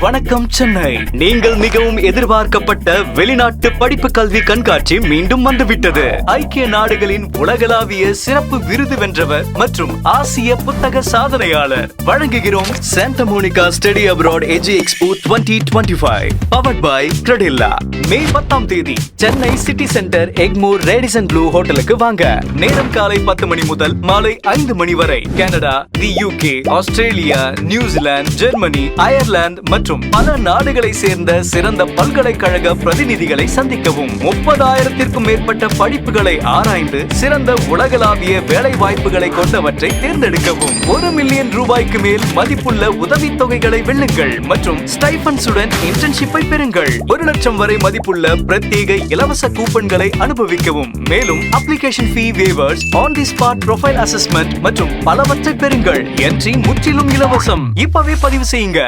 வணக்கம் சென்னை. நீங்கள் மிகவும் எதிர்பார்க்கப்பட்ட வெளிநாட்டு படிப்பு கல்வி கண்காட்சி மீண்டும் வந்துவிட்டது. ஐக்கிய நாடுகளின் உலகளாவிய சிறப்பு விருது வென்றவர் மற்றும் ஆசிய புத்தக சாதனையாளர் வழங்குகிறோம் சாண்டா மோனிகா ஸ்டடி அப்ராட் எஜி expo 2025 powered by Credila. May 10ஆம் தேதி Chennai city centre Egmore Radisson Blue ஹோட்டலுக்கு வாங்க. நேரம் காலை 10 மணி முதல் மாலை 5 மணி வரை. Canada, the UK, Australia, New Zealand, Germany, Ireland மற்றும் பல நாடுகளை சேர்ந்த சிறந்த பல்கலைக்கழக பிரதிநிதிகளை சந்திக்கவும். 30,000த்திற்கும் மேற்பட்ட படிப்புகளை ஆராய்ந்து சிறந்த உலகளாவிய வேலை வாய்ப்புகளை கொண்டவற்றை தேர்ந்தெடுக்கவும். 1 மில்லியன் ரூபாய்க்கு மேல் மதிப்புள்ள உதவித்தொகைகளை வெல்லுங்கள் மற்றும் ஸ்டைபன்ஸுடன் இன்டர்ன்ஷிப்பை பெறுங்கள். 1 லட்சம் வரை மதிப்புள்ள பிரத்யேக இலவச கூப்பன்களை அனுபவிக்கவும். மேலும் application fee வேவர்ஸ், on the spot profile assessment மற்றும் பலவற்றை பெறுங்கள். என்ட்ரி முற்றிலும் இலவசம். இப்பவே பதிவு செய்யுங்க.